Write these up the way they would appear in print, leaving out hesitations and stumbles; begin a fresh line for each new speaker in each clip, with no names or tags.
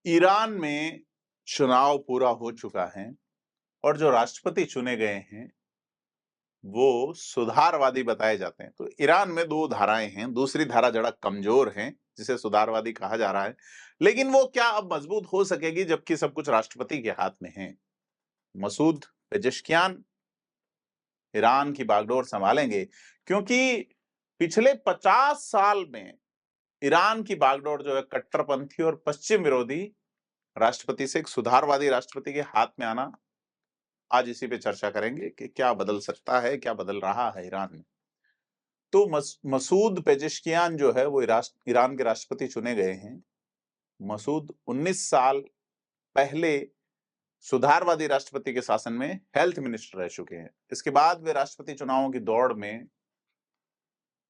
Iran में चुनाव पूरा हो चुका है और जो राष्ट्रपति चुने गए हैं, वो सुधारवादी बताए जाते हैं। तो ईरान में 2 धाराएँ हैं, दूसरी धारा ज़रा कमज़ोर है, जिसे सुधारवादी कहा जा रहा है। लेकिन वो क्या अब मज़बूत हो सकेगी जबकि सब कुछ राष्ट्रपति के हाथ में है? मसूद पेज़ेश्कियान ईरान की बागडोर सँभालेंगे क्योंकि पिछले 50 साल में ईरान की बागडोर जो है कट्टरपंथी और पश्चिम विरोधी राष्ट्रपति से एक सुधारवादी राष्ट्रपति के हाथ में आना। आज इसी पे चर्चा करेंगे कि क्या बदल सकता है, क्या बदल रहा है ईरान में। तो मसूद पेजेश्कियान जो है वो ईरान के राष्ट्रपति चुने गए हैं। मसूद 19 साल पहले सुधारवादी राष्ट्रपति के शासन में हेल्थ मिनिस्टर रह चुके हैं। इसके बाद वे राष्ट्रपति चुनावों की दौड़ में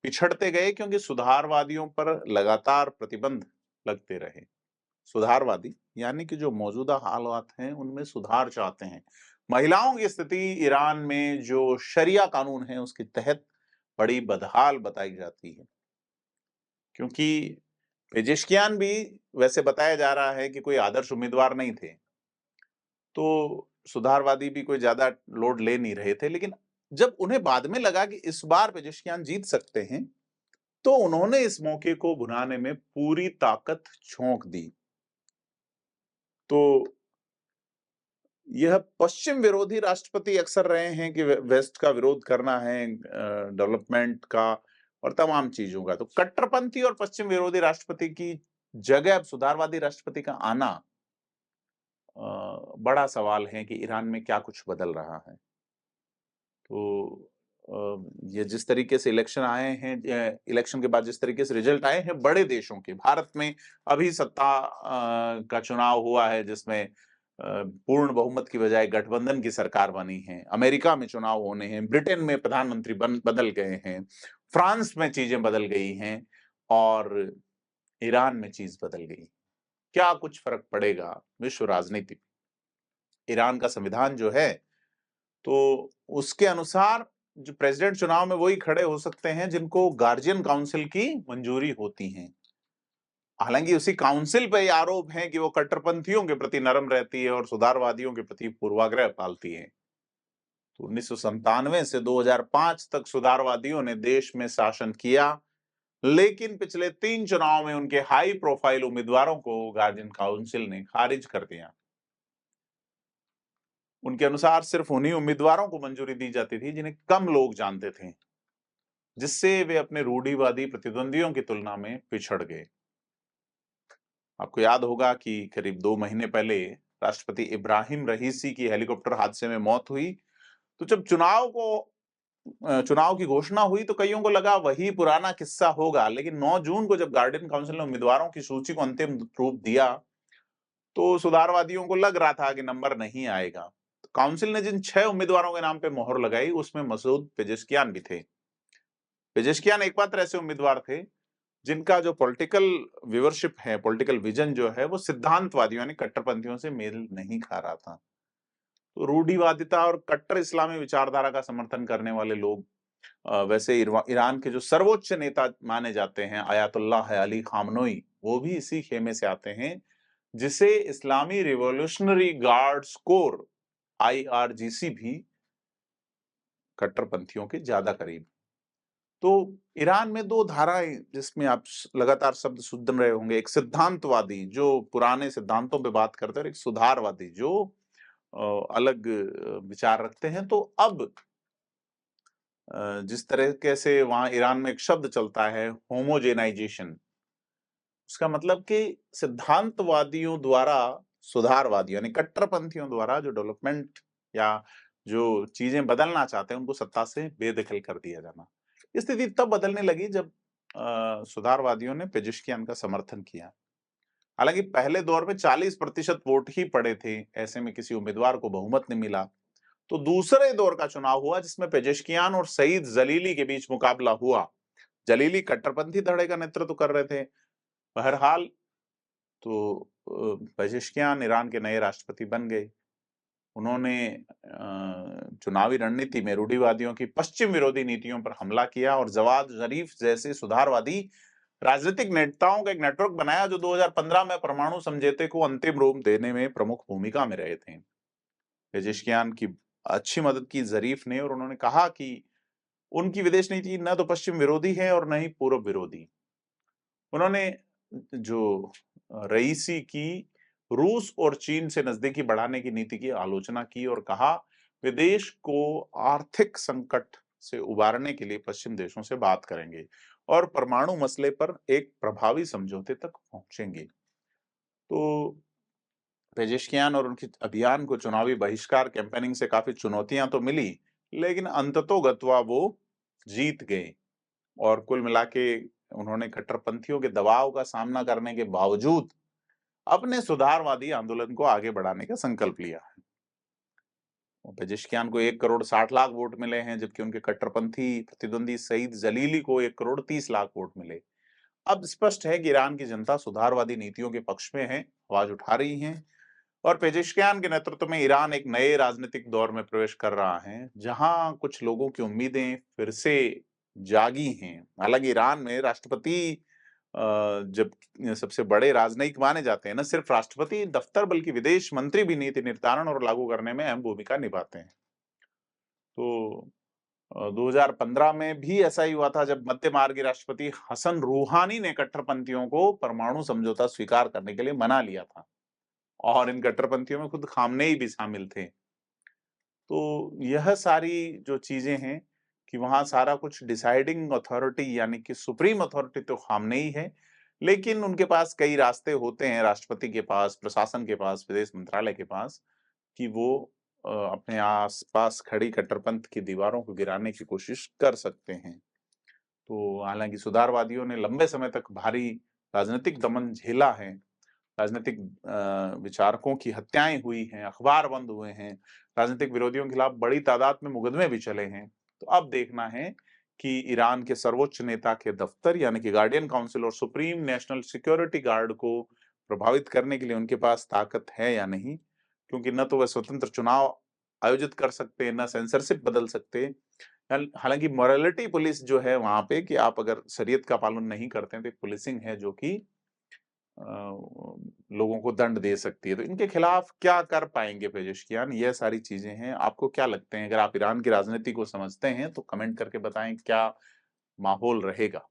पिछड़ते गए क्योंकि सुधारवादियों पर लगातार प्रतिबंध लगते रहे। सुधारवादी यानी कि जो मौजूदा हालात हैं उनमें सुधार चाहते हैं। महिलाओं की स्थिति ईरान में जो शरिया कानून है उसके तहत बड़ी बदहाल बताई जाती है। क्योंकि पेजेश्कियान भी वैसे बताया जा रहा है कि कोई आदर्श उम्मीदवार नहीं थे। तो सुधारवादी भी कोई ज़्यादा लोड ले नहीं रहे थे। लेकिन जब उन्हें बाद में लगा कि इस बार पेजेश्कियान जीत सकते हैं, तो उन्होंने इस मौके को भुनाने में पूरी ताकत झोंक दी। तो यह पश्चिम विरोधी राष्ट्रपति अक्सर रहे हैं कि वेस्ट का विरोध करना है, डेवलपमेंट का और तमाम चीजों का। तो कट्टरपंथी और पश्चिम विरोधी राष्ट्रपति की जगह अब सुधारवादी राष्ट्रपति का आना बड़ा सवाल है कि ईरान में क्या कुछ बदल रहा है। तो ये जिस तरीके से इलेक्शन आए हैं, इलेक्शन के बाद जिस तरीके से रिजल्ट आए हैं बड़े देशों के, भारत में अभी सत्ता का चुनाव हुआ है जिसमें पूर्ण बहुमत की बजाय गठबंधन की सरकार बनी है। अमेरिका में चुनाव होने हैं, ब्रिटेन में प्रधानमंत्री बदल गए हैं, फ्रांस में चीजें बदल गई हैं और ईरान में चीज बदल गई। क्या कुछ फर्क पड़ेगा विश्व राजनीति पे? ईरान का संविधान जो है, तो उसके अनुसार जो प्रेसिडेंट चुनाव में वही खड़े हो सकते हैं जिनको गार्जियन काउंसिल की मंजूरी होती है। हालांकि उसी काउंसिल पे ये आरोप है कि वो कट्टरपंथियों के प्रति नरम रहती है और सुधारवादियों के प्रति पूर्वाग्रह पालती है। तो 1997 से 2005 तक सुधारवादियों ने देश में शासन किया, लेकिन पिछले 3 चुनाव में उनके हाई प्रोफाइल उम्मीदवारों को गार्जियन काउंसिल ने खारिज कर दिया। उनके अनुसार सिर्फ उन्हीं उम्मीदवारों को मंजूरी दी जाती थी जिन्हें कम लोग जानते थे, जिससे वे अपने रूढ़िवादी प्रतिद्वंदियों की तुलना में पिछड़ गए। आपको याद होगा कि करीब 2 महीने पहले राष्ट्रपति इब्राहिम रईसी की हेलीकॉप्टर हादसे में मौत हुई। तो जब चुनाव की घोषणा हुई तो कईयों को लगा वही पुराना किस्सा होगा, लेकिन 9 जून को जब गार्डियन काउंसिल ने उम्मीदवारों की सूची को अंतिम रूप दिया, तो सुधारवादियों को लग रहा था कि नंबर नहीं आएगा। तो काउंसिल ने जिन 6 उम्मीदवारों के नाम पे मोहर लगाई, उसमें मसूद पेजेश्कियान भी थे। पेजेश्कियान एकमात्र ऐसे उम्मीदवार थे जिनका जो पॉलिटिकल व्यूअरशिप है, पॉलिटिकल विजन जो है, वो सिद्धांतवादियों यानी कट्टरपंथियों से मेल नहीं खा रहा था। तो रूढ़िवादिता और कट्टर इस्लामी विचारधारा का समर्थन करने वाले लोग, वैसे ईरान के जो सर्वोच्च नेता माने जाते हैं आयतुल्लाह अली खामनोई, वो भी इसी खेमे से आते हैं, जिसे इस्लामी रिवॉल्यूशनरी गार्ड्स कोर आईआरजीसी भी कट्टरपंथियों के ज्यादा करीब। तो ईरान में 2 धाराएं जिसमें आप लगातार शब्द सुन रहे होंगे, एक सिद्धांतवादी जो पुराने सिद्धांतों पे बात करते हैं और एक सुधारवादी जो अलग विचार रखते हैं। तो अब जिस तरीके से वहां ईरान में एक शब्द चलता है होमोजेनाइजेशन, उसका मतलब कि सिद्धांतवादियों द्वारा सुधारवादी यानी कट्टरपंथियों द्वारा जो डेवलपमेंट या जो चीजें बदलना चाहते हैं उनको सत्ता से बेदखल कर दिया जाना। स्थिति तब बदलने लगी जब सुधारवादियों ने पेजेश्कियान का समर्थन किया। हालांकि पहले दौर में 40% वोट ही पड़े थे, ऐसे में किसी उम्मीदवार को बहुमत नहीं मिला। तो दूसरे दौर का चुनाव हुआ जिसमें पेजेश्कियान और सईद जलीली के बीच मुकाबला हुआ। जलीली कट्टरपंथी धड़े का नेतृत्व कर रहे थे। बहरहाल, तो पेजेश्कियान ईरान के नए राष्ट्रपति बन गए। उन्होंने चुनावी रणनीति में रूढ़िवादियों की पश्चिम विरोधी नीतियों पर हमला किया और जवाद जरीफ जैसे सुधारवादी राजनीतिक नेताओं का एक नेटवर्क बनाया जो 2015 में परमाणु समझौते को अंतिम रूप देने में प्रमुख भूमिका में रहे थे। पेजेशकियान की अच्छी मदद की ज़रीफ ने और उन्होंने कहा कि उनकी विदेश नीति न तो पश्चिम विरोधी है और न ही पूर्व विरोधी। उन्होंने जो रईसी की रूस और चीन से नजदीकी बढ़ाने की नीति की आलोचना की और कहा वे देश को आर्थिक संकट से उबारने के लिए पश्चिम देशों से बात करेंगे और परमाणु मसले पर एक प्रभावी समझौते तक पहुंचेंगे। तो पेजेशकियान और उनके अभियान को चुनावी बहिष्कार कैंपेनिंग से काफी चुनौतियां तो मिली, लेकिन अंततोगत्वा वो जीत गए और कुल मिला के उन्होंने कट्टरपंथियों के दबाव का सामना करने के बावजूद अपने सुधारवादी आंदोलन को आगे बढ़ाने का संकल्प लिया है। पेजेशकियान को 1,60,00,000 वोट मिले हैं, जबकि उनके कट्टरपंथी प्रतिद्वंदी सईद जलीली को 1,30,00,000 वोट मिले। अब स्पष्ट है कि ईरान की जनता सुधारवादी नीतियों के पक्ष में है, आवाज उठा रही है और पेजेशकियान के नेतृत्व में ईरान एक नए राजनीतिक दौर में प्रवेश कर रहा है, जहां कुछ लोगों की उम्मीदें फिर से जागी हैं। हालांकि ईरान में राष्ट्रपति जब सबसे बड़े राजनयिक माने जाते हैं, न सिर्फ राष्ट्रपति दफ्तर बल्कि विदेश मंत्री भी नीति निर्धारण और लागू करने में अहम भूमिका निभाते हैं। तो 2015 में भी ऐसा ही हुआ था जब मध्य मार्गी राष्ट्रपति हसन रूहानी ने कट्टरपंथियों को परमाणु समझौता स्वीकार करने के लिए मना लिया था और इन कट्टरपंथियों में खुद खामनेई भी शामिल थे। तो यह सारी जो चीजें हैं कि वहां सारा कुछ डिसाइडिंग अथॉरिटी यानी कि सुप्रीम अथॉरिटी तो खामनेई है, लेकिन उनके पास कई रास्ते होते हैं, राष्ट्रपति के पास, प्रशासन के पास, विदेश मंत्रालय के पास, कि वो अपने आस-पास खड़ी कट्टरपंथ की दीवारों को गिराने की कोशिश कर सकते हैं। तो हालांकि सुधारवादियों ने लंबे समय तक भारी राजनीतिक दमन झेला है, राजनीतिक विचारकों की हत्याएं हुई हैं, अखबार बंद हुए हैं, राजनीतिक विरोधियों के खिलाफ बड़ी तादाद में मुकदमे भी चले हैं। तो अब देखना है कि ईरान के सर्वोच्च नेता के दफ्तर यानी कि गार्डियन काउंसिल और सुप्रीम नेशनल सिक्योरिटी गार्ड को प्रभावित करने के लिए उनके पास ताकत है या नहीं, क्योंकि न तो वह स्वतंत्र चुनाव आयोजित कर सकते हैं, न सेंसरशिप बदल सकते हैं। हालांकि मोरालिटी पुलिस जो है वहां पे कि आप अगर शरीयत का पालन नहीं करते हैं तो एक पुलिसिंग है जो कि लोगों को दंड दे सकती है। तो इनके खिलाफ क्या कर पाएंगे पेजेशकियान, यह सारी चीजें हैं। आपको क्या लगते हैं? अगर आप ईरान की राजनीति को समझते हैं तो कमेंट करके बताएं क्या माहौल रहेगा।